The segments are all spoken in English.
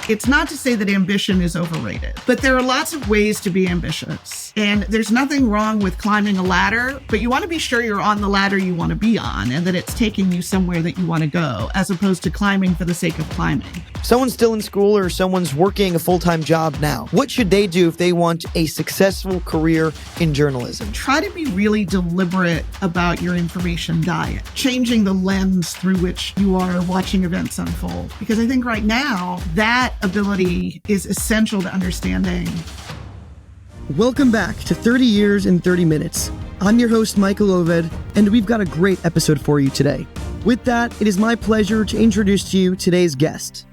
It's not to say that ambition is overrated, but there are lots of ways to be ambitious. And there's nothing wrong with climbing a ladder, but you want to be sure you're on the ladder you want to be on and that it's taking you somewhere that you want to go, as opposed to climbing for the sake of climbing. Someone's still in school or someone's working a full-time job now. What should they do if they want a successful career in journalism? Try to be really deliberate about your information diet, changing the lens through which you are watching events unfold. Because I think right now, that ability is essential to understanding. Welcome back to 30 Years in 30 Minutes. I'm your host, Michael Oved, and we've got a great episode for you today. With that, it is my pleasure to introduce to you today's guest.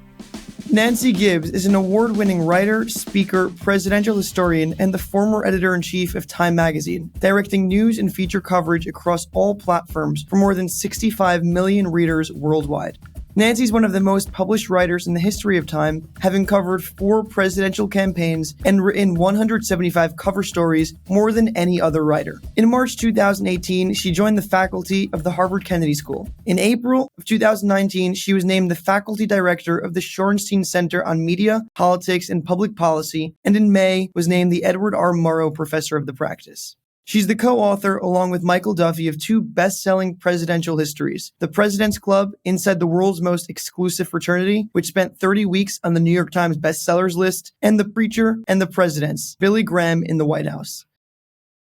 Nancy Gibbs is an award-winning writer, speaker, presidential historian, and the former editor-in-chief of Time magazine, directing news and feature coverage across all platforms for more than 65 million readers worldwide. Nancy's one of the most published writers in the history of Time, having covered 4 presidential campaigns and written 175 cover stories, more than any other writer. In March 2018, she joined the faculty of the Harvard Kennedy School. In April of 2019, she was named the faculty director of the Shorenstein Center on Media, Politics, and Public Policy, and in May was named the Edward R. Murrow Professor of the Practice. She's the co-author, along with Michael Duffy, of 2 best-selling presidential histories, The President's Club, Inside the World's Most Exclusive Fraternity, which spent 30 weeks on the New York Times bestsellers list, and The Preacher and the Presidents, Billy Graham in the White House.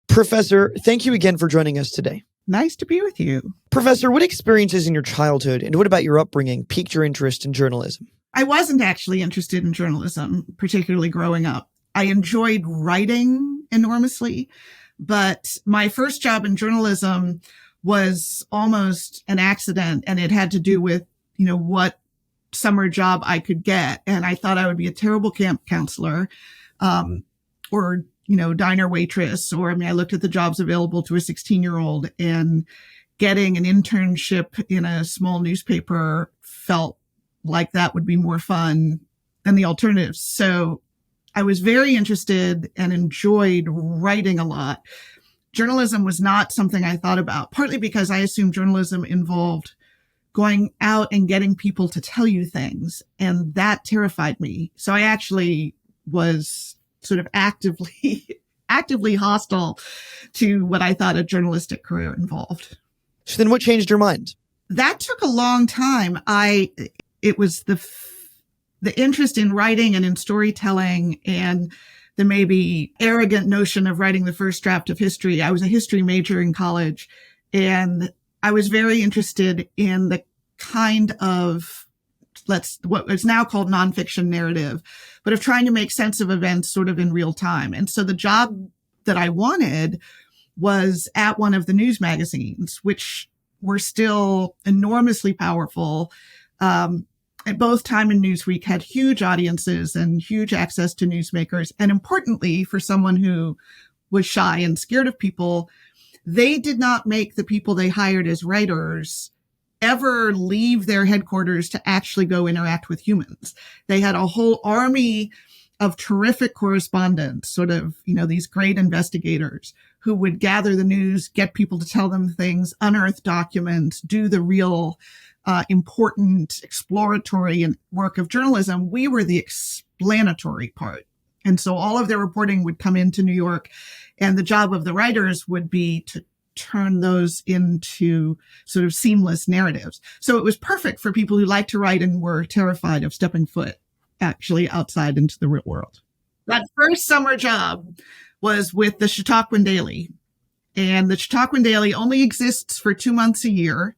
Professor, thank you again for joining us today. Nice to be with you. Professor, what experiences in your childhood and what about your upbringing piqued your interest in journalism? I wasn't actually interested in journalism, particularly growing up. I enjoyed writing enormously. But my first job in journalism was almost an accident, and it had to do with, what summer job I could get. And I thought I would be a terrible camp counselor, or, diner waitress, or, I looked at the jobs available to a 16-year-old, and getting an internship in a small newspaper felt like that would be more fun than the alternatives. So I was very interested and enjoyed writing a lot. Journalism was not something I thought about, partly because I assumed journalism involved going out and getting people to tell you things, and that terrified me. So I actually was sort of actively hostile to what I thought a journalistic career involved. So then what changed your mind? That took a long time. It was the interest in writing and in storytelling and the maybe arrogant notion of writing the first draft of history. I was a history major in college, and I was very interested in the kind of what is now called nonfiction narrative, but of trying to make sense of events sort of in real time. And so the job that I wanted was at one of the news magazines, which were still enormously powerful. At both Time and Newsweek had huge audiences and huge access to newsmakers. And importantly, for someone who was shy and scared of people, they did not make the people they hired as writers ever leave their headquarters to actually go interact with humans. They had a whole army of terrific correspondents, sort of, these great investigators who would gather the news, get people to tell them things, unearth documents, do the real important exploratory and work of journalism. We were the explanatory part. And so all of their reporting would come into New York, and the job of the writers would be to turn those into sort of seamless narratives. So it was perfect for people who like to write and were terrified of stepping foot actually outside into the real world. That first summer job was with the Chautauquan Daily. And the Chautauquan Daily only exists for 2 months a year,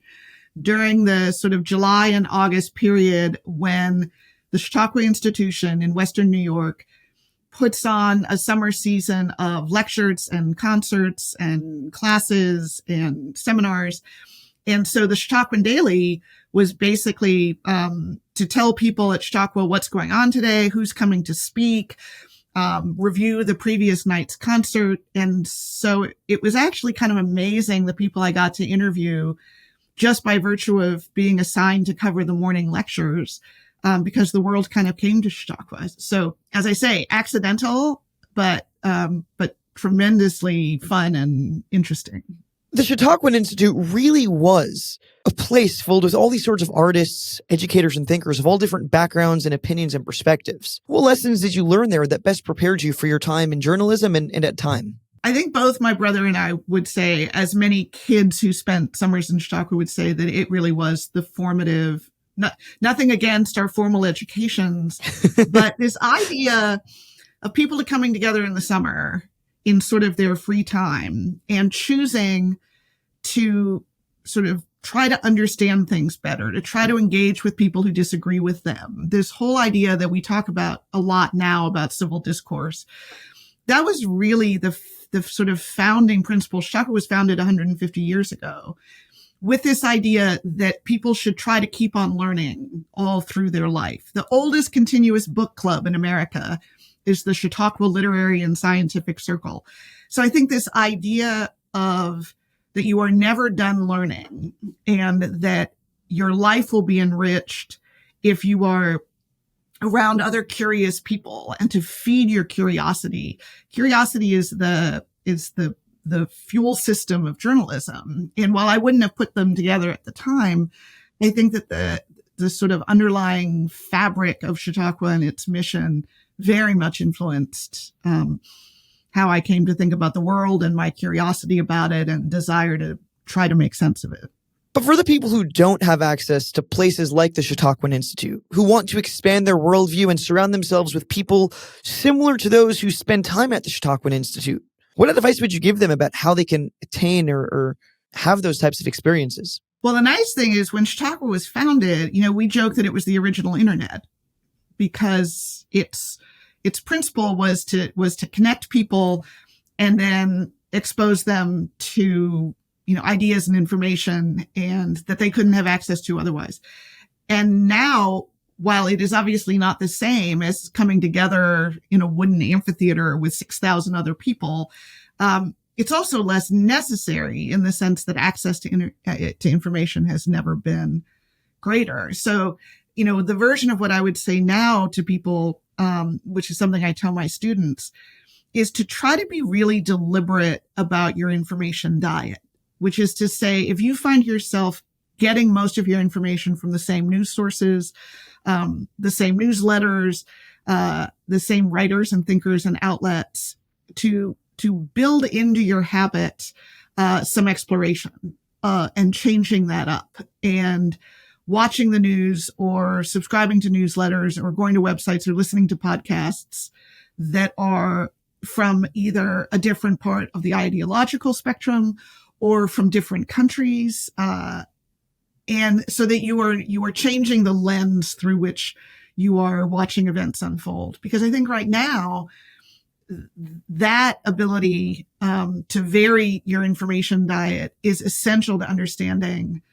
during the sort of July and August period when the Chautauqua Institution in Western New York puts on a summer season of lectures and concerts and classes and seminars. And so the Chautauquan Daily was basically to tell people at Chautauqua what's going on today, who's coming to speak, review the previous night's concert. And so it was actually kind of amazing the people I got to interview just by virtue of being assigned to cover the morning lectures, because the world kind of came to Chautauqua. So, as I say, accidental, but tremendously fun and interesting. The Chautauqua Institute really was a place filled with all these sorts of artists, educators, and thinkers of all different backgrounds and opinions and perspectives. What lessons did you learn there that best prepared you for your time in journalism and at time? I think both my brother and I would say, as many kids who spent summers in Chautauqua would say, that it really was the formative, nothing against our formal educations, but this idea of people coming together in the summer in sort of their free time and choosing to sort of try to understand things better, to try to engage with people who disagree with them. This whole idea that we talk about a lot now about civil discourse, that was really the sort of founding principle. Chautauqua was founded 150 years ago with this idea that people should try to keep on learning all through their life. The oldest continuous book club in America is the Chautauqua Literary and Scientific Circle. So I think this idea of that you are never done learning and that your life will be enriched if you are around other curious people and to feed your curiosity. Curiosity is the fuel system of journalism. And while I wouldn't have put them together at the time, I think that the sort of underlying fabric of Chautauqua and its mission very much influenced how I came to think about the world and my curiosity about it and desire to try to make sense of it. But for the people who don't have access to places like the Chautauqua Institute, who want to expand their worldview and surround themselves with people similar to those who spend time at the Chautauqua Institute, what advice would you give them about how they can attain or have those types of experiences? Well, the nice thing is when Chautauqua was founded, we joke that it was the original internet because its principle was to connect people and then expose them to ideas and information and that they couldn't have access to otherwise. And now, while it is obviously not the same as coming together in a wooden amphitheater with 6,000 other people, it's also less necessary in the sense that access to information has never been greater. So, the version of what I would say now to people, which is something I tell my students, is to try to be really deliberate about your information diet, which is to say, if you find yourself getting most of your information from the same news sources, the same newsletters, the same writers and thinkers and outlets, to build into your habit some exploration and changing that up and watching the news or subscribing to newsletters or going to websites or listening to podcasts that are from either a different part of the ideological spectrum or from different countries. And so that you are changing the lens through which you are watching events unfold. Because I think right now, that ability to vary your information diet is essential to understanding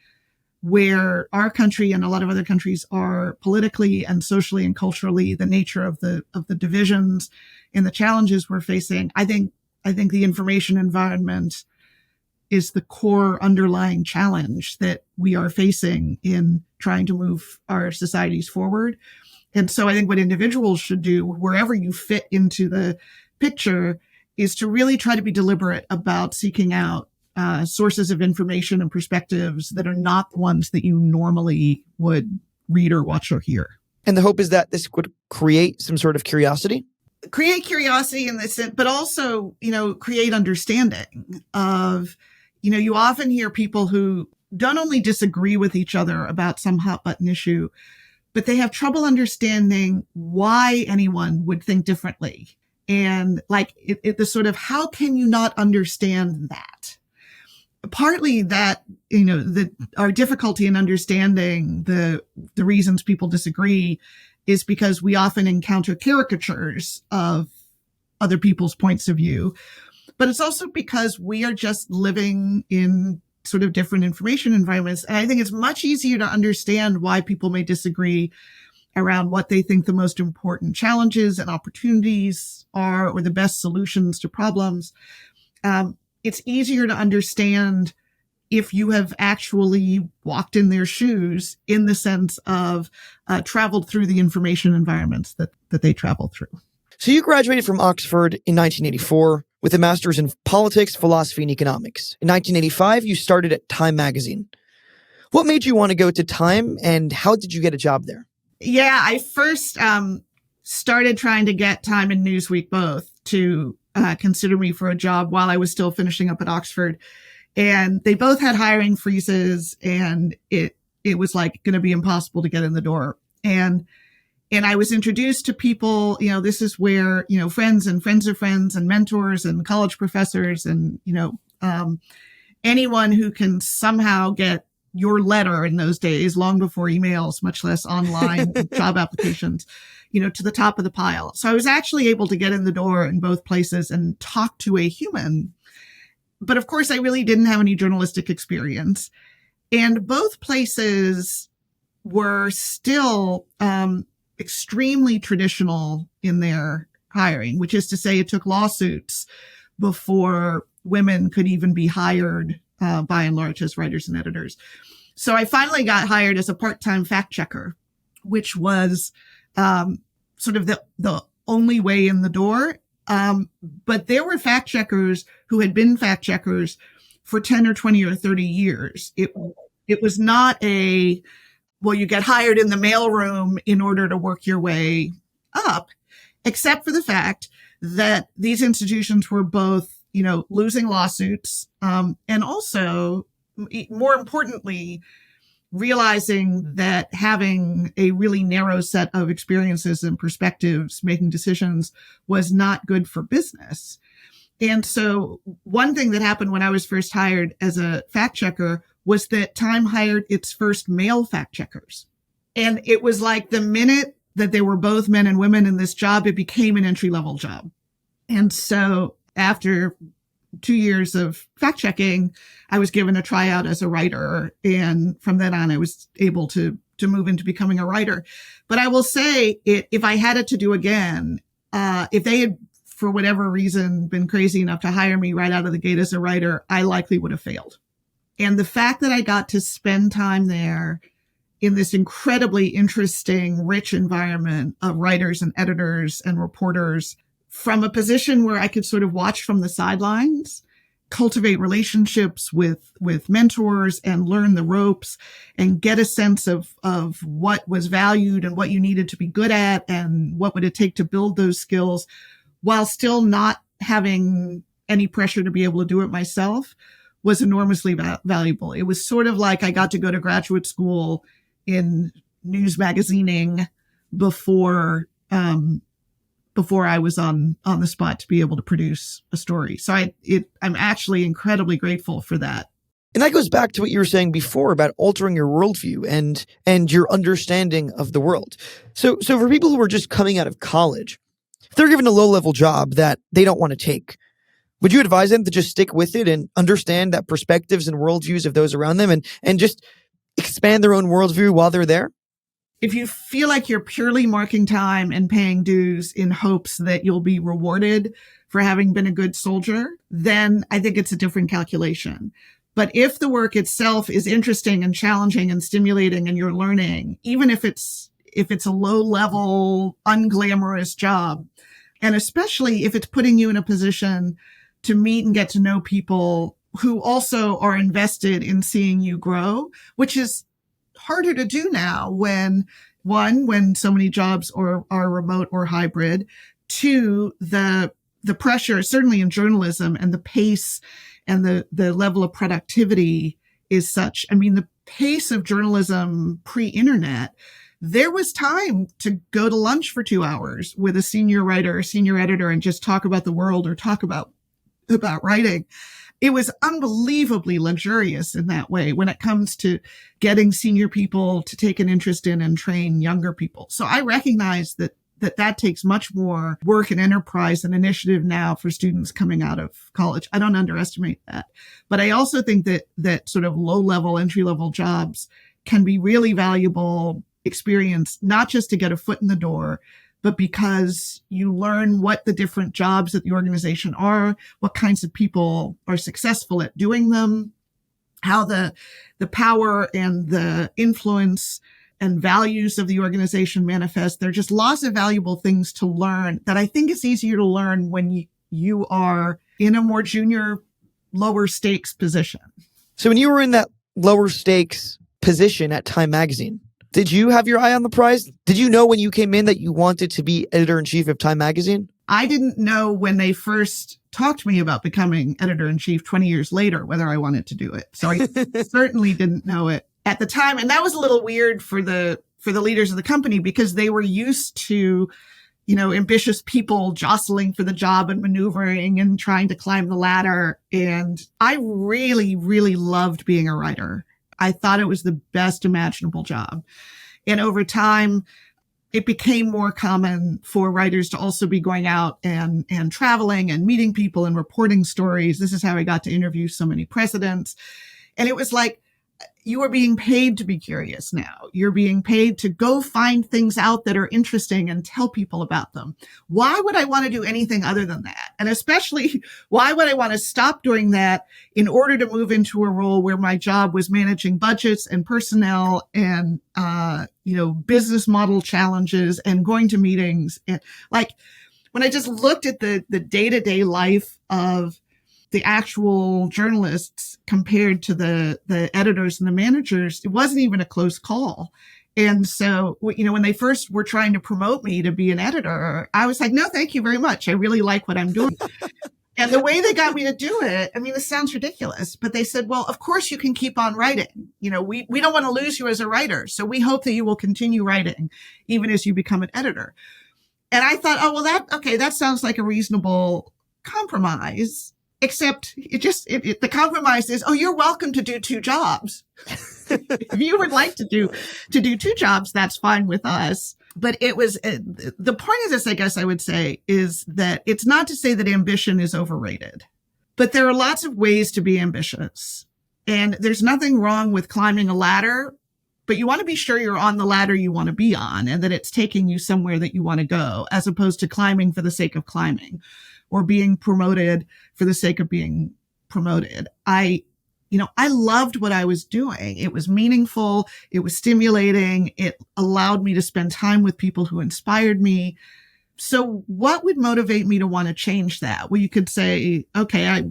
where our country and a lot of other countries are politically and socially and culturally, the nature of the divisions and the challenges we're facing. I think the information environment is the core underlying challenge that we are facing in trying to move our societies forward. And so I think what individuals should do, wherever you fit into the picture, is to really try to be deliberate about seeking out sources of information and perspectives that are not the ones that you normally would read or watch or hear. And the hope is that this would create some sort of curiosity? Create curiosity in this, but also, create understanding of, you often hear people who don't only disagree with each other about some hot button issue, but they have trouble understanding why anyone would think differently. And the sort of, how can you not understand that? Partly that, our difficulty in understanding the reasons people disagree is because we often encounter caricatures of other people's points of view. But it's also because we are just living in sort of different information environments. And I think it's much easier to understand why people may disagree around what they think the most important challenges and opportunities are, or the best solutions to problems. It's easier to understand if you have actually walked in their shoes, in the sense of traveled through the information environments that they travel through. So you graduated from Oxford in 1984. with a master's in politics, philosophy, and economics. In 1985, you started at Time magazine. What made you want to go to Time, and how did you get a job there? Yeah, I first started trying to get Time and Newsweek both to consider me for a job while I was still finishing up at Oxford. And they both had hiring freezes, and it was like going to be impossible to get in the door. And I was introduced to people, this is where, friends and friends of friends and mentors and college professors and, anyone who can somehow get your letter in those days, long before emails, much less online job applications, to the top of the pile. So I was actually able to get in the door in both places and talk to a human. But of course, I really didn't have any journalistic experience. And both places were still extremely traditional in their hiring, which is to say it took lawsuits before women could even be hired, by and large, as writers and editors. So I finally got hired as a part-time fact checker, which was sort of the only way in the door. But there were fact checkers who had been fact checkers for 10 or 20 or 30 years. It was not you get hired in the mailroom in order to work your way up, except for the fact that these institutions were both, losing lawsuits, and also, more importantly, realizing that having a really narrow set of experiences and perspectives making decisions was not good for business. And so one thing that happened when I was first hired as a fact checker was that Time hired its first male fact checkers. And it was like the minute that they were both men and women in this job, it became an entry-level job. And so after 2 years of fact checking, I was given a tryout as a writer. And from then on, I was able to move into becoming a writer. But I will say, if I had it to do again, if they had, for whatever reason, been crazy enough to hire me right out of the gate as a writer, I likely would have failed. And the fact that I got to spend time there in this incredibly interesting, rich environment of writers and editors and reporters from a position where I could sort of watch from the sidelines, cultivate relationships with mentors and learn the ropes and get a sense of what was valued and what you needed to be good at and what would it take to build those skills while still not having any pressure to be able to do it myself was enormously valuable. It was sort of like I got to go to graduate school in news magazining before I was on the spot to be able to produce a story. So I'm actually incredibly grateful for that. And that goes back to what you were saying before about altering your worldview and your understanding of the world. So for people who are just coming out of college, if they're given a low-level job that they don't want to take, would you advise them to just stick with it and understand that perspectives and worldviews of those around them and just expand their own worldview while they're there? If you feel like you're purely marking time and paying dues in hopes that you'll be rewarded for having been a good soldier, then I think it's a different calculation. But if the work itself is interesting and challenging and stimulating and you're learning, even if it's a low level, unglamorous job, and especially if it's putting you in a position to meet and get to know people who also are invested in seeing you grow, which is harder to do now when so many jobs are remote or hybrid. Two, the pressure, certainly in journalism, and the pace and the level of productivity is such. I mean, the pace of journalism pre-internet, there was time to go to lunch for 2 hours with a senior writer or senior editor and just talk about the world or talk about writing. It was unbelievably luxurious in that way when it comes to getting senior people to take an interest in and train younger people. So I recognize that takes much more work and enterprise and initiative now for students coming out of college. I don't underestimate that. But I also think that sort of low-level, entry-level jobs can be really valuable experience, not just to get a foot in the door, but because you learn what the different jobs at the organization are, what kinds of people are successful at doing them, how the power and the influence and values of the organization manifest. There are just lots of valuable things to learn that I think is easier to learn when you are in a more junior, lower stakes position. So when you were in that lower stakes position at Time Magazine, did you have your eye on the prize? Did you know when you came in that you wanted to be editor-in-chief of Time Magazine? I didn't know when they first talked to me about becoming editor-in-chief 20 years later whether I wanted to do it. So I certainly didn't know it at the time. And that was a little weird for the leaders of the company because they were used to, ambitious people jostling for the job and maneuvering and trying to climb the ladder. And I really, really loved being a writer. I thought it was the best imaginable job. And over time, it became more common for writers to also be going out and traveling and meeting people and reporting stories. This is how I got to interview so many presidents. And it was like, you are being paid to be curious now. You're being paid to go find things out that are interesting and tell people about them. Why would I want to do anything other than that? And especially, why would I want to stop doing that in order to move into a role where my job was managing budgets and personnel and, business model challenges and going to meetings? And like, when I just looked at the day-to-day life of the actual journalists compared to the editors and the managers, it wasn't even a close call. And so, when they first were trying to promote me to be an editor, I was like, no, thank you very much. I really like what I'm doing. And the way they got me to do it, I mean, this sounds ridiculous, but they said, well, of course you can keep on writing. We don't want to lose you as a writer. So we hope that you will continue writing even as you become an editor. And I thought, oh, well, that sounds like a reasonable compromise. Except the compromise is, oh, you're welcome to do two jobs. If you would like to do two jobs, that's fine with us. But it was, the point of this, I guess I would say, is that it's not to say that ambition is overrated, but there are lots of ways to be ambitious. And there's nothing wrong with climbing a ladder, but you want to be sure you're on the ladder you want to be on and that it's taking you somewhere that you want to go, as opposed to climbing for the sake of climbing or being promoted for the sake of being promoted. I loved what I was doing. It was meaningful. It was stimulating. It allowed me to spend time with people who inspired me. So what would motivate me to want to change that? Well, you could say, okay, I,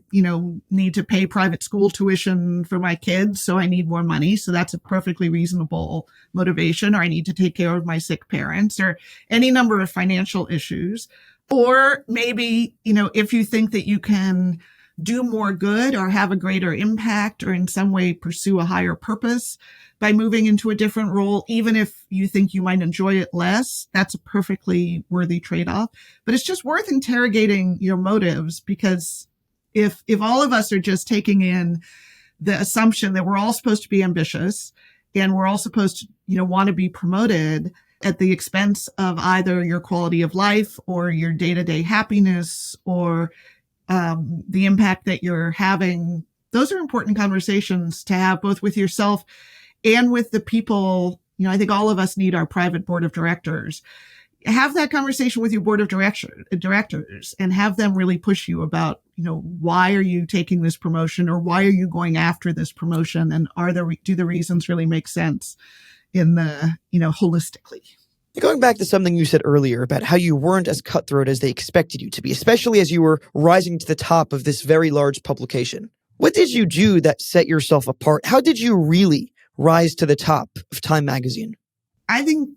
need to pay private school tuition for my kids, so I need more money. So that's a perfectly reasonable motivation. Or I need to take care of my sick parents, or any number of financial issues. Or maybe, if you think that you can do more good or have a greater impact or in some way pursue a higher purpose by moving into a different role, even if you think you might enjoy it less, that's a perfectly worthy trade-off. But it's just worth interrogating your motives, because if all of us are just taking in the assumption that we're all supposed to be ambitious and we're all supposed to, want to be promoted at the expense of either your quality of life or your day-to-day happiness or the impact that you're having, those are important conversations to have both with yourself and with the people. I think all of us need our private board of directors. Have that conversation with your board of directors and have them really push you about, why are you taking this promotion, or why are you going after this promotion? And do the reasons really make sense in the, holistically? Going back to something you said earlier about how you weren't as cutthroat as they expected you to be, especially as you were rising to the top of this very large publication. What did you do that set yourself apart? How did you really rise to the top of Time Magazine? I think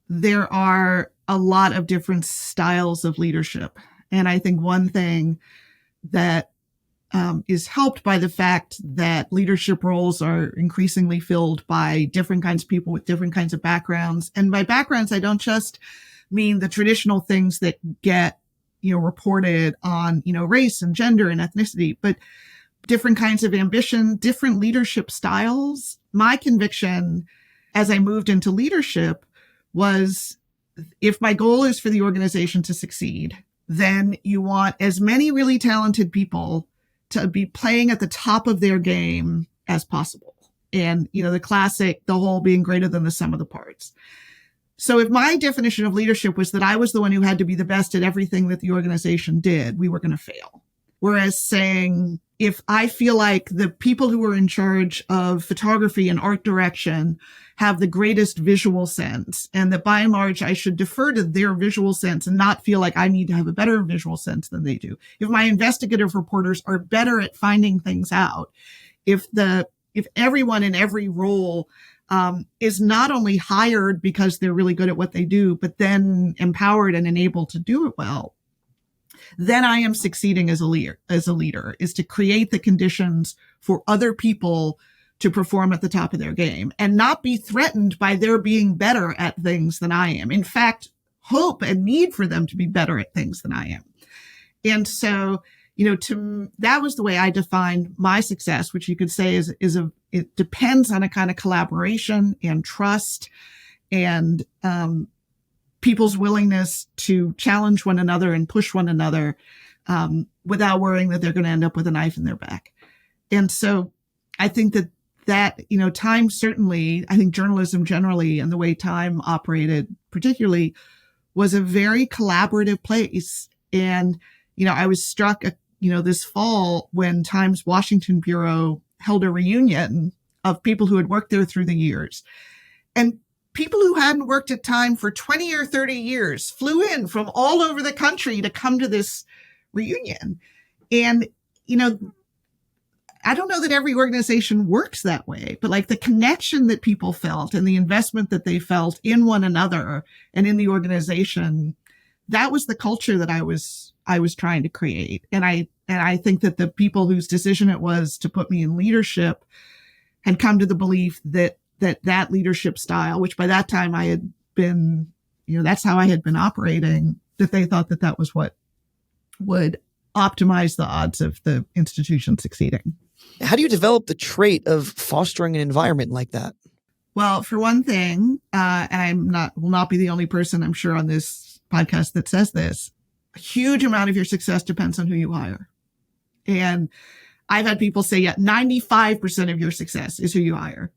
there are a lot of different styles of leadership. And I think one thing that is helped by the fact that leadership roles are increasingly filled by different kinds of people with different kinds of backgrounds. And by backgrounds, I don't just mean the traditional things that get, reported on, race and gender and ethnicity, but different kinds of ambition, different leadership styles. My conviction as I moved into leadership was, if my goal is for the organization to succeed, then you want as many really talented people to be playing at the top of their game as possible. And, the classic, the whole being greater than the sum of the parts. So if my definition of leadership was that I was the one who had to be the best at everything that the organization did, we were going to fail. Whereas saying, if I feel like the people who are in charge of photography and art direction have the greatest visual sense, and that by and large, I should defer to their visual sense and not feel like I need to have a better visual sense than they do. If my investigative reporters are better at finding things out, if everyone in every role is not only hired because they're really good at what they do, but then empowered and enabled to do it well, then I am succeeding as a leader, is to create the conditions for other people to perform at the top of their game and not be threatened by their being better at things than I am. In fact, hope and need for them to be better at things than I am. And so, that was the way I defined my success, which you could say it depends on a kind of collaboration and trust and, people's willingness to challenge one another and push one another, without worrying that they're going to end up with a knife in their back. And so I think that, Time certainly, I think journalism generally and the way Time operated particularly was a very collaborative place. And, I was struck, this fall when Time's Washington Bureau held a reunion of people who had worked there through the years. And people who hadn't worked at Time for 20 or 30 years flew in from all over the country to come to this reunion. And, I don't know that every organization works that way, but like the connection that people felt and the investment that they felt in one another and in the organization, that was the culture that I was trying to create. And I think that the people whose decision it was to put me in leadership had come to the belief that leadership style, which by that time I had been, that's how I had been operating, that they thought that was what would optimize the odds of the institution succeeding. How do you develop the trait of fostering an environment like that? Well, for one thing, and will not be the only person, I'm sure, on this podcast that says this, a huge amount of your success depends on who you hire. And I've had people say, 95% of your success is who you hire.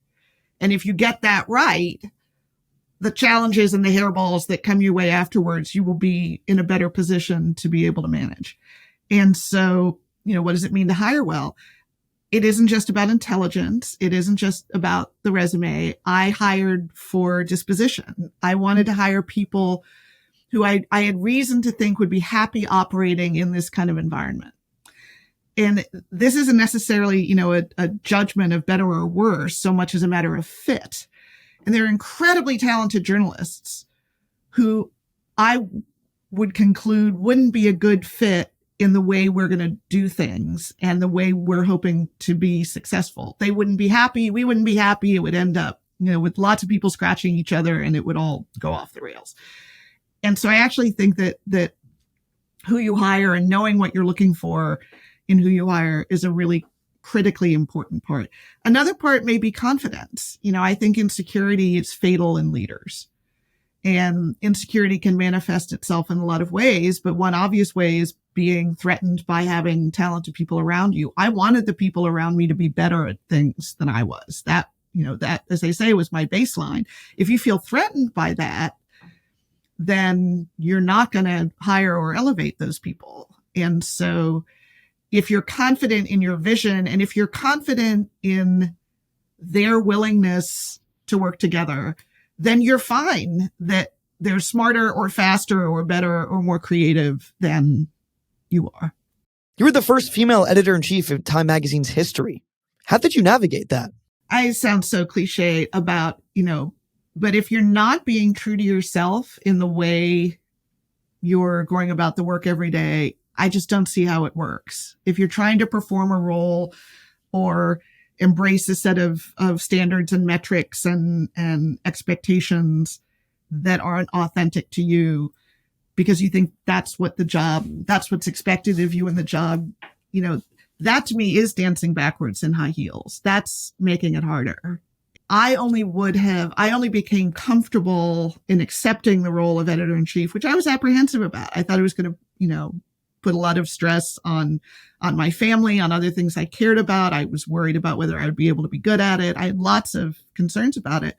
And if you get that right, the challenges and the hairballs that come your way afterwards, you will be in a better position to be able to manage. And so, what does it mean to hire well? It isn't just about intelligence. It isn't just about the resume. I hired for disposition. I wanted to hire people who I had reason to think would be happy operating in this kind of environment. And this isn't necessarily, a judgment of better or worse so much as a matter of fit. And they're incredibly talented journalists who I would conclude wouldn't be a good fit in the way we're going to do things and the way we're hoping to be successful. They wouldn't be happy. We wouldn't be happy. It would end up, with lots of people scratching each other and it would all go off the rails. And so I actually think that who you hire and knowing what you're looking for in who you hire is a really critically important part. Another part may be confidence. I think insecurity is fatal in leaders. And insecurity can manifest itself in a lot of ways, but one obvious way is being threatened by having talented people around you. I wanted the people around me to be better at things than I was. That, as they say, was my baseline. If you feel threatened by that, then you're not going to hire or elevate those people. And so if you're confident in your vision and if you're confident in their willingness to work together, then you're fine that they're smarter or faster or better or more creative than you are. You were the first female editor-in-chief of Time Magazine's history. How did you navigate that? I sound so cliche about, but if you're not being true to yourself in the way you're going about the work every day, I just don't see how it works. If you're trying to perform a role or embrace a set of standards and metrics and expectations that aren't authentic to you because you think that's what's expected of you in the job, that to me is dancing backwards in high heels. That's making it harder. I only became comfortable in accepting the role of editor-in-chief, which I was apprehensive about. I thought it was going to, put a lot of stress on my family, on other things I cared about. I was worried about whether I would be able to be good at it. I had lots of concerns about it.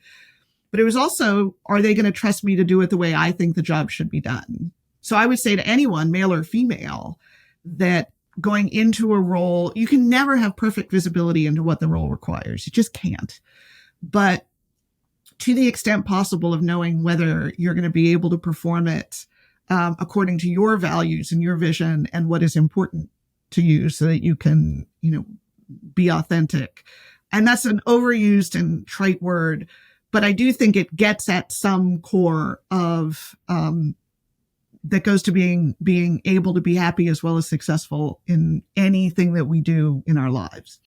But it was also, are they going to trust me to do it the way I think the job should be done? So I would say to anyone, male or female, that going into a role, you can never have perfect visibility into what the role requires. You just can't. But to the extent possible of knowing whether you're going to be able to perform it according to your values and your vision and what is important to you so that you can, be authentic. And that's an overused and trite word, but I do think it gets at some core of that goes to being able to be happy as well as successful in anything that we do in our lives.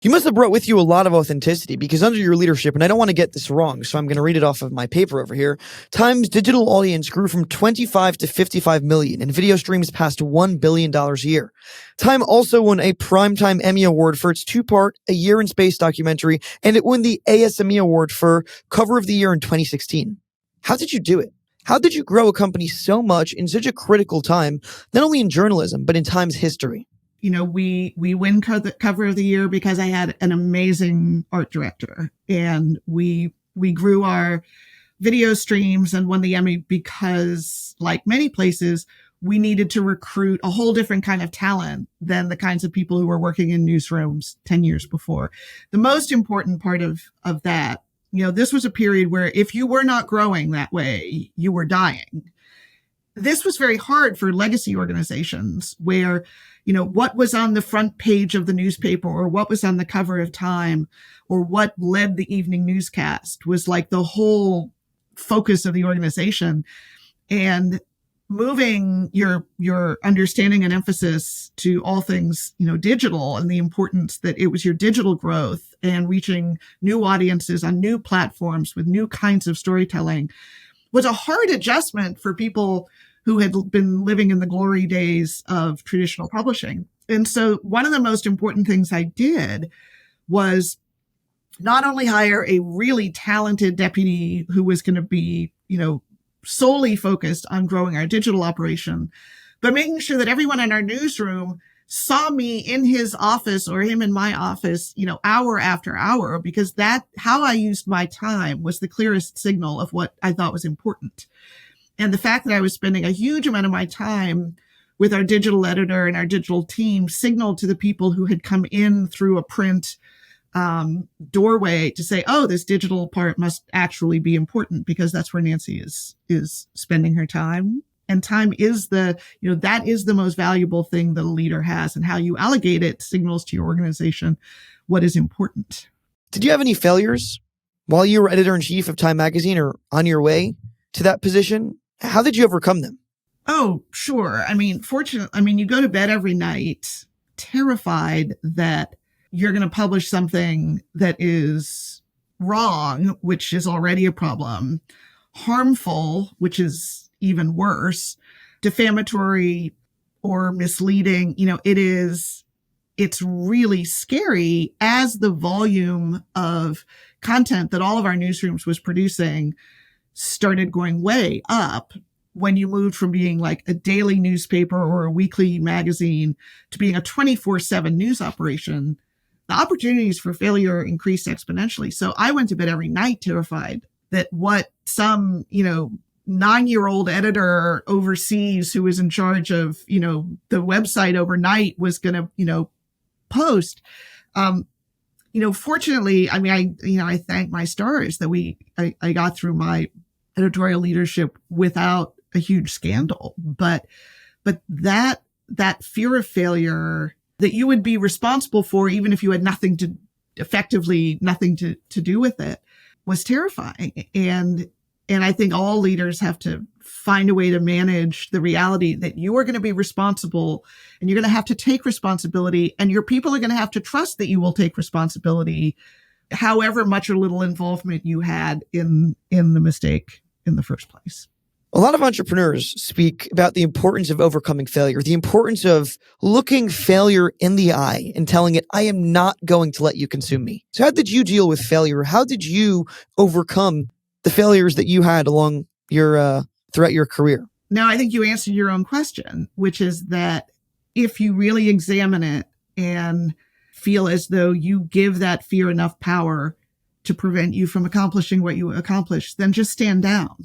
You must have brought with you a lot of authenticity because under your leadership, and I don't want to get this wrong, so I'm going to read it off of my paper over here, Time's digital audience grew from 25 to 55 million and video streams passed $1 billion a year. Time also won a Primetime Emmy Award for its two-part A Year in Space documentary, and it won the ASME Award for Cover of the Year in 2016. How did you do it? How did you grow a company so much in such a critical time, not only in journalism, but in Time's history? We win cover of the year because I had an amazing art director, and we grew our video streams and won the Emmy because, like many places, we needed to recruit a whole different kind of talent than the kinds of people who were working in newsrooms 10 years before. The most important part of that, this was a period where if you were not growing that way, you were dying. This was very hard for legacy organizations where, what was on the front page of the newspaper or what was on the cover of Time or what led the evening newscast was like the whole focus of the organization. And moving your understanding and emphasis to all things, digital, and the importance that it was your digital growth and reaching new audiences on new platforms with new kinds of storytelling was a hard adjustment for people who had been living in the glory days of traditional publishing. And so one of the most important things I did was not only hire a really talented deputy who was going to be, solely focused on growing our digital operation, but making sure that everyone in our newsroom saw me in his office or him in my office, hour after hour, because how I used my time was the clearest signal of what I thought was important. And the fact that I was spending a huge amount of my time with our digital editor and our digital team signaled to the people who had come in through a print doorway to say, oh, this digital part must actually be important because that's where Nancy is spending her time. And time is that is the most valuable thing that a leader has, and how you allocate it signals to your organization what is important. Did you have any failures while you were editor-in-chief of Time magazine or on your way to that position? How did you overcome them? Oh, sure. Fortunately, you go to bed every night terrified that you're going to publish something that is wrong, which is already a problem, harmful, which is even worse, defamatory or misleading. It's really scary as the volume of content that all of our newsrooms was producing started going way up. When you moved from being like a daily newspaper or a weekly magazine to being a 24/7 news operation, the opportunities for failure increased exponentially. So I went to bed every night terrified that what some, 9-year-old editor overseas who was in charge of, the website overnight was going to, post. Fortunately, I thank my stars that I got through my editorial leadership without a huge scandal, but that fear of failure that you would be responsible for, even if you had nothing to do with it, was terrifying. And I think all leaders have to find a way to manage the reality that you are going to be responsible and you're going to have to take responsibility, and your people are going to have to trust that you will take responsibility, however much or little involvement you had in the mistake in the first place. A lot of entrepreneurs speak about the importance of overcoming failure, the importance of looking failure in the eye and telling it, I am not going to let you consume me. So how did you deal with failure? How did you overcome the failures that you had along your throughout your career? Now, I think you answered your own question, which is that if you really examine it and feel as though you give that fear enough power to prevent you from accomplishing what you accomplish, then just stand down.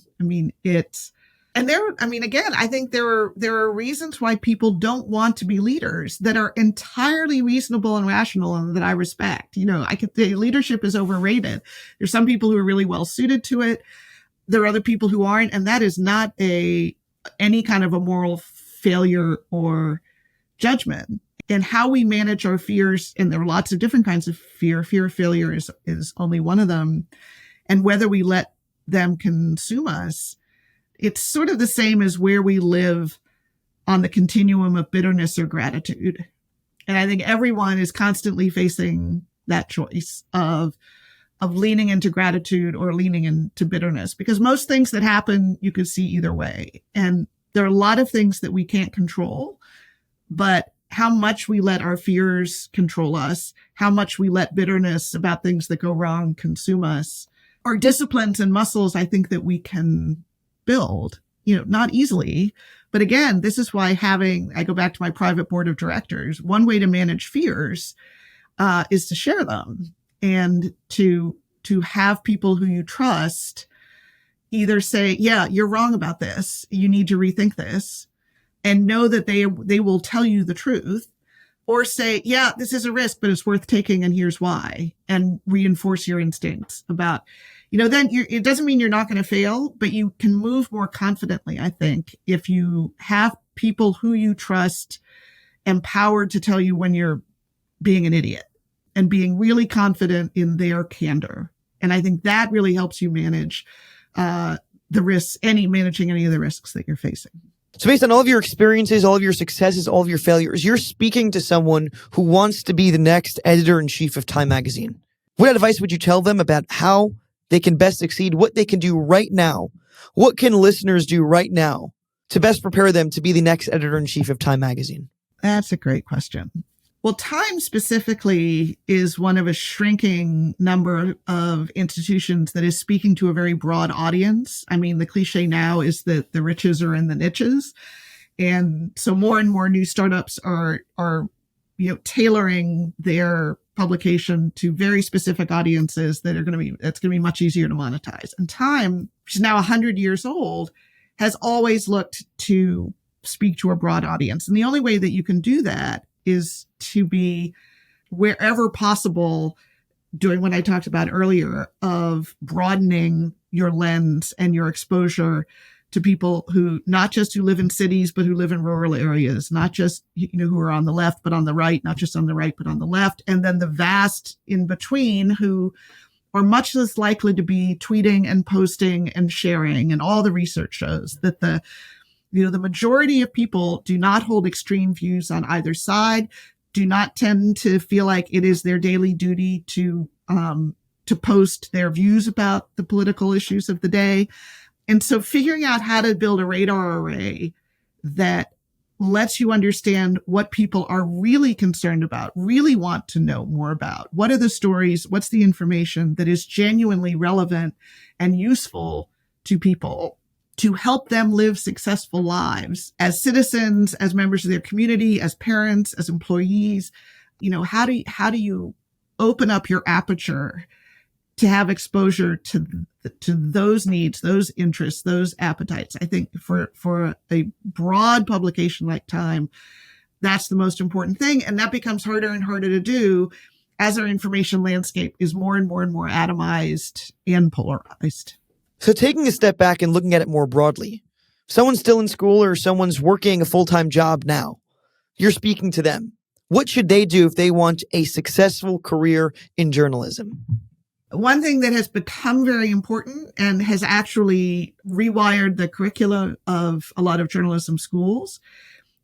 And again, I think there are reasons why people don't want to be leaders that are entirely reasonable and rational and that I respect. I could say leadership is overrated. There's some people who are really well suited to it. There are other people who aren't. And that is not any kind of a moral failure or judgment. And how we manage our fears, and there are lots of different kinds of fear. Fear of failure is only one of them. And whether we let them consume us, it's sort of the same as where we live on the continuum of bitterness or gratitude. And I think everyone is constantly facing that choice of leaning into gratitude or leaning into bitterness, because most things that happen, you could see either way. And there are a lot of things that we can't control, but how much we let our fears control us, how much we let bitterness about things that go wrong consume us, are disciplines and muscles I think that we can build, not easily. But again, this is why I go back to my private board of directors. One way to manage fears is to share them and to have people who you trust either say, yeah, you're wrong about this. You need to rethink this, and know that they will tell you the truth, or say, yeah, this is a risk, but it's worth taking, and here's why, and reinforce your instincts about, then it doesn't mean you're not going to fail, but you can move more confidently, I think, if you have people who you trust empowered to tell you when you're being an idiot and being really confident in their candor. And I think that really helps you manage the risks, managing any of the risks that you're facing. So based on all of your experiences, all of your successes, all of your failures, you're speaking to someone who wants to be the next editor-in-chief of Time Magazine. What advice would you tell them about how they can best succeed, what they can do right now? What can listeners do right now to best prepare them to be the next editor-in-chief of Time Magazine? That's a great question. Well, Time specifically is one of a shrinking number of institutions that is speaking to a very broad audience. The cliche now is that the riches are in the niches. And so more and more new startups are tailoring their publication to very specific audiences that's going to be much easier to monetize. And Time, which is now 100 years old, has always looked to speak to a broad audience. And the only way that you can do that is to be, wherever possible, doing what I talked about earlier of broadening your lens and your exposure to people who not just who live in cities, but who live in rural areas, not just, who are on the left, but on the right, not just on the right, but on the left. And then the vast in between who are much less likely to be tweeting and posting and sharing. And all the research shows that the majority of people do not hold extreme views on either side, do not tend to feel like it is their daily duty to post their views about the political issues of the day. And so figuring out how to build a radar array that lets you understand what people are really concerned about, really want to know more about. What are the stories? What's the information that is genuinely relevant and useful to people to help them live successful lives as citizens, as members of their community, as parents, as employees? How do you open up your aperture to have exposure to those needs, those interests, those appetites? I think for a broad publication like Time, that's the most important thing. And that becomes harder and harder to do as our information landscape is more and more and more atomized and polarized. So taking a step back and looking at it more broadly, someone's still in school or someone's working a full-time job now. You're speaking to them. What should they do if they want a successful career in journalism? One thing that has become very important and has actually rewired the curricula of a lot of journalism schools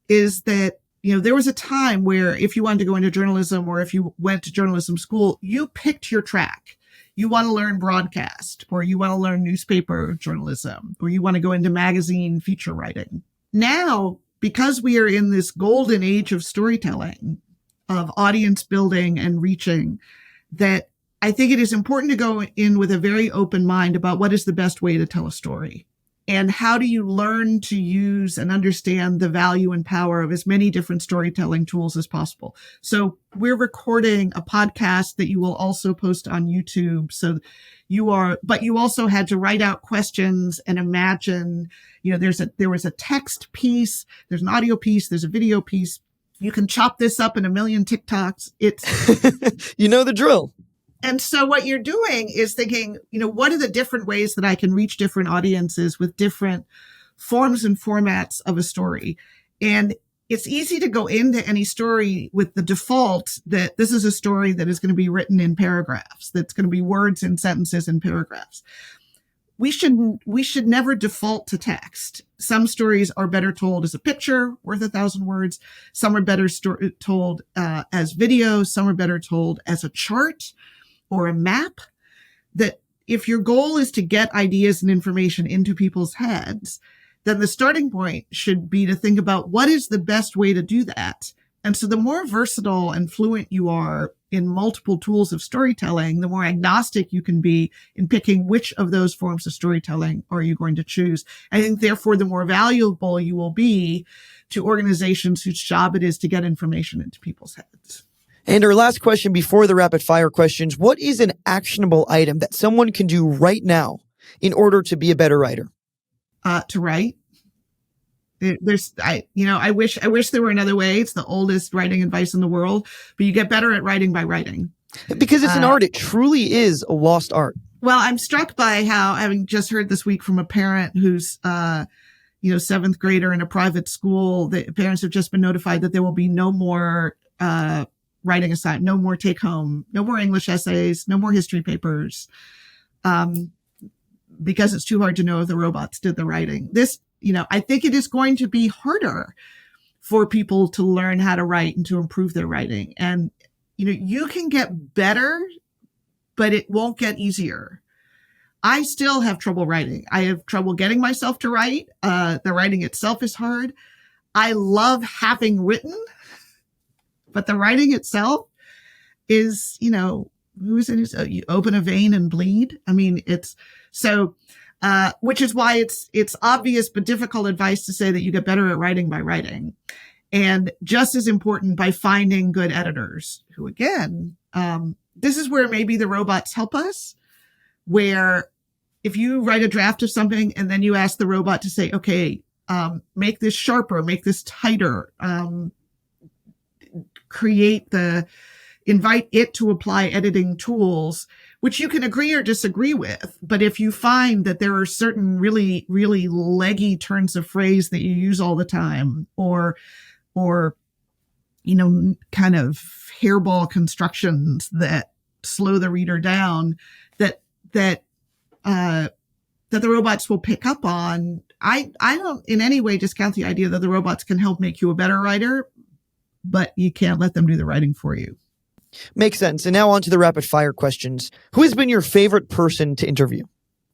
is that, there was a time where if you wanted to go into journalism or if you went to journalism school, you picked your track. You want to learn broadcast, or you want to learn newspaper journalism, or you want to go into magazine feature writing. Now, because we are in this golden age of storytelling, of audience building and reaching, that I think it is important to go in with a very open mind about what is the best way to tell a story. And how do you learn to use and understand the value and power of as many different storytelling tools as possible? So we're recording a podcast that you will also post on YouTube. So but you also had to write out questions and imagine, there was a text piece, there's an audio piece, there's a video piece. You can chop this up in a million TikToks. You know the drill. And so what you're doing is thinking, what are the different ways that I can reach different audiences with different forms and formats of a story? And it's easy to go into any story with the default that this is a story that is going to be written in paragraphs, that's going to be words and sentences in paragraphs. We should never default to text. Some stories are better told as a picture worth 1,000 words. Some are better told as video. Some are better told as a chart or a map. That if your goal is to get ideas and information into people's heads, then the starting point should be to think about what is the best way to do that. And so the more versatile and fluent you are in multiple tools of storytelling, the more agnostic you can be in picking which of those forms of storytelling are you going to choose. I think, therefore, the more valuable you will be to organizations whose job it is to get information into people's heads. And our last question before the rapid fire questions, what is an actionable item that someone can do right now in order to be a better writer? To write. I wish there were another way. It's the oldest writing advice in the world, but you get better at writing by writing. Because it's an art. It truly is a lost art. Well, I'm struck by how, having just heard this week from a parent who's, seventh grader in a private school, the parents have just been notified that there will be no more, writing assignment, no more take home, no more English essays, no more history papers, because it's too hard to know if the robots did the writing. I think it is going to be harder for people to learn how to write and to improve their writing. And, you can get better, but it won't get easier. I still have trouble writing. I have trouble getting myself to write. The writing itself is hard. I love having written, but the writing itself is, who is it? You open a vein and bleed. I mean, it's so, which is why it's obvious but difficult advice to say that you get better at writing by writing. And just as important, by finding good editors who, again, this is where maybe the robots help us, where if you write a draft of something and then you ask the robot to say, okay, make this sharper, make this tighter, invite it to apply editing tools, which you can agree or disagree with. But if you find that there are certain really, really leggy turns of phrase that you use all the time, or kind of hairball constructions that slow the reader down, that the robots will pick up on, I don't in any way discount the idea that the robots can help make you a better writer, but you can't let them do the writing for you. Makes sense. And now on to the rapid fire questions. Who has been your favorite person to interview?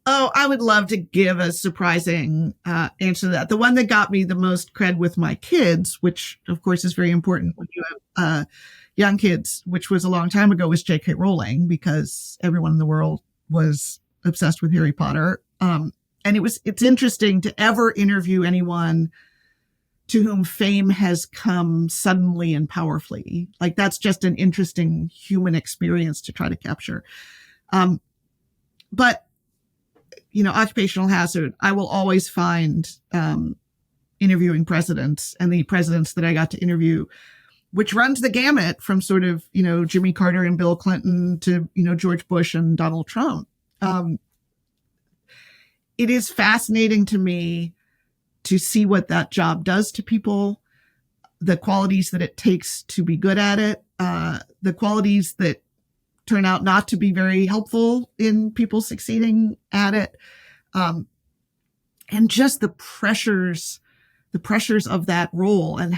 Oh, I would love to give a surprising answer to that. The one that got me the most cred with my kids, which of course is very important when you have young kids, which was a long time ago, was J.K. Rowling, because everyone in the world was obsessed with Harry Potter. And it's interesting to ever interview anyone to whom fame has come suddenly and powerfully. Like, that's just an interesting human experience to try to capture. But, occupational hazard, I will always find interviewing presidents, and the presidents that I got to interview, which runs the gamut from sort of, Jimmy Carter and Bill Clinton to, George Bush and Donald Trump. It is fascinating to me to see what that job does to people, the qualities that it takes to be good at it, the qualities that turn out not to be very helpful in people succeeding at it, and just the pressures of that role and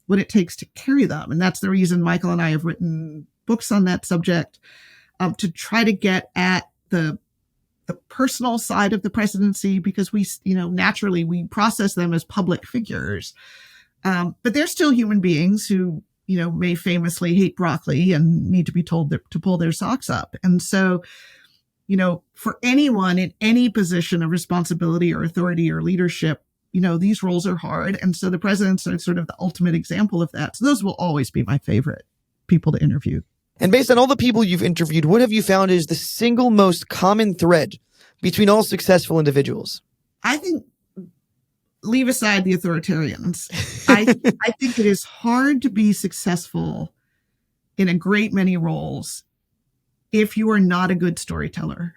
what it takes to carry them. And that's the reason Michael and I have written books on that subject, to try to get at the personal side of the presidency, because we, naturally we process them as public figures. But they're still human beings who, may famously hate broccoli and need to be told to pull their socks up. And so for anyone in any position of responsibility or authority or leadership, these roles are hard. And so the presidents are sort of the ultimate example of that. So those will always be my favorite people to interview. And based on all the people you've interviewed, what have you found is the single most common thread between all successful individuals? I think, leave aside the authoritarians, I think it is hard to be successful in a great many roles if you are not a good storyteller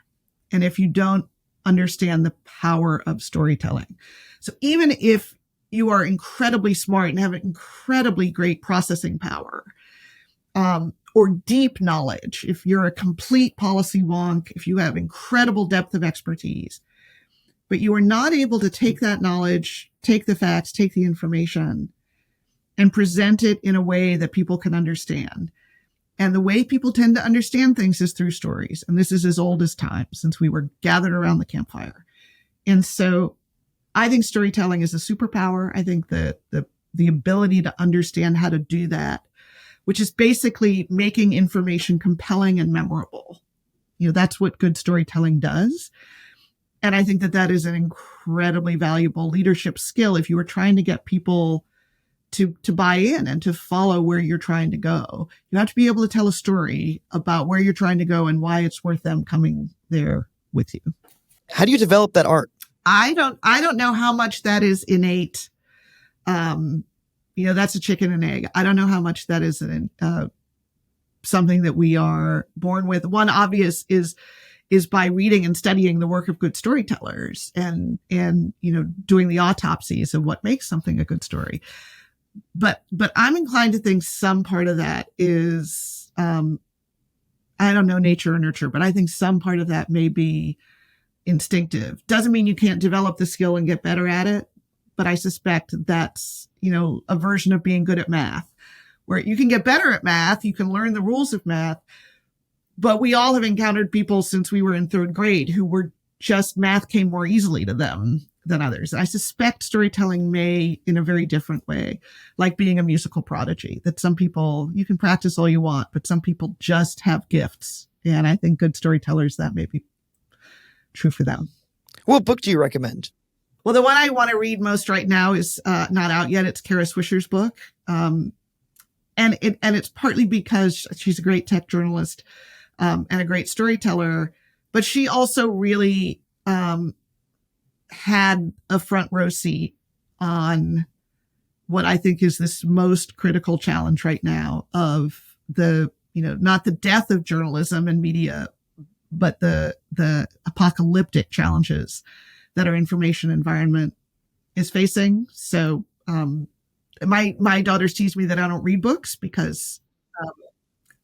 and if you don't understand the power of storytelling. So even if you are incredibly smart and have an incredibly great processing power, or deep knowledge, if you're a complete policy wonk, if you have incredible depth of expertise, but you are not able to take that knowledge, take the facts, take the information, and present it in a way that people can understand. And the way people tend to understand things is through stories. And this is as old as time, since we were gathered around the campfire. And so I think storytelling is a superpower. I think that the ability to understand how to do that, which is basically making information compelling and memorable. That's what good storytelling does. And I think that is an incredibly valuable leadership skill if you are trying to get people to buy in and to follow where you're trying to go. You have to be able to tell a story about where you're trying to go and why it's worth them coming there with you. How do you develop that art? I don't know how much that is innate. That's a chicken and egg. I don't know how much that is something that we are born with. One obvious is by reading and studying the work of good storytellers and doing the autopsies of what makes something a good story. But I'm inclined to think some part of that is, I don't know, nature or nurture, but I think some part of that may be instinctive. Doesn't mean you can't develop the skill and get better at it, but I suspect that's, a version of being good at math, where you can get better at math, you can learn the rules of math, but we all have encountered people since we were in third grade who were just, math came more easily to them than others. I suspect storytelling may, in a very different way, like being a musical prodigy, that some people, you can practice all you want, but some people just have gifts. And I think good storytellers, that may be true for them. What book do you recommend? Well, the one I want to read most right now is not out yet. It's Kara Swisher's book. And it's partly because she's a great tech journalist and a great storyteller, but she also really had a front row seat on what I think is this most critical challenge right now of the, not the death of journalism and media, but the apocalyptic challenges that our information environment is facing. So my daughters tease me that I don't read books because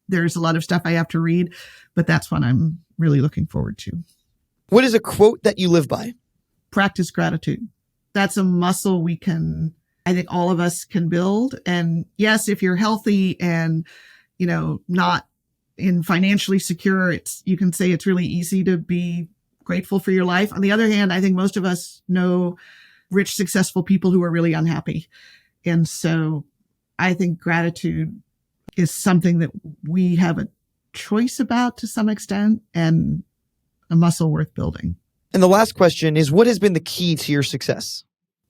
there's a lot of stuff I have to read, but that's what I'm really looking forward to. What is a quote that you live by? Practice gratitude. That's a muscle I think all of us can build. And yes, if you're healthy and, not in financially secure, you can say it's really easy to be grateful for your life. On the other hand, I think most of us know rich, successful people who are really unhappy. And so I think gratitude is something that we have a choice about to some extent and a muscle worth building. And the last question is, what has been the key to your success?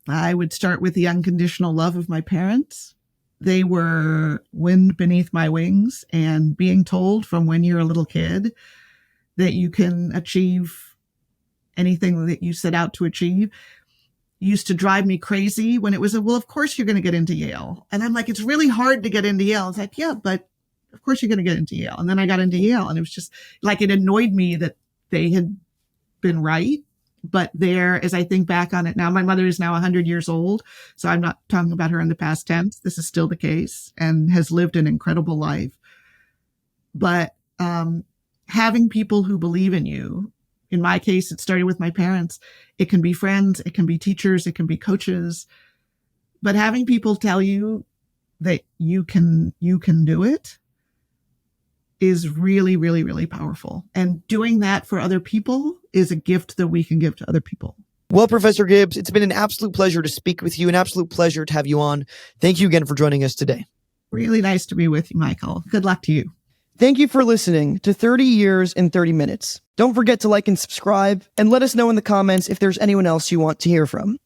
I would start with the unconditional love of my parents. They were wind beneath my wings, and being told from when you're a little kid that you can achieve anything that you set out to achieve used to drive me crazy when it was, well, of course you're going to get into Yale. And I'm like, it's really hard to get into Yale. It's like, yeah, but of course you're going to get into Yale. And then I got into Yale, and it was just like, it annoyed me that they had been right. But as I think back on it now, my mother is now 100 years old. So I'm not talking about her in the past tense. This is still the case and has lived an incredible life. But having people who believe in you, in my case, it started with my parents. It can be friends, it can be teachers, it can be coaches. But having people tell you that you can do it is really, really, really powerful. And doing that for other people is a gift that we can give to other people. Well, Professor Gibbs, it's been an absolute pleasure to speak with you, an absolute pleasure to have you on. Thank you again for joining us today. Really nice to be with you, Michael. Good luck to you. Thank you for listening to 30 Years in 30 Minutes. Don't forget to like and subscribe, and let us know in the comments if there's anyone else you want to hear from.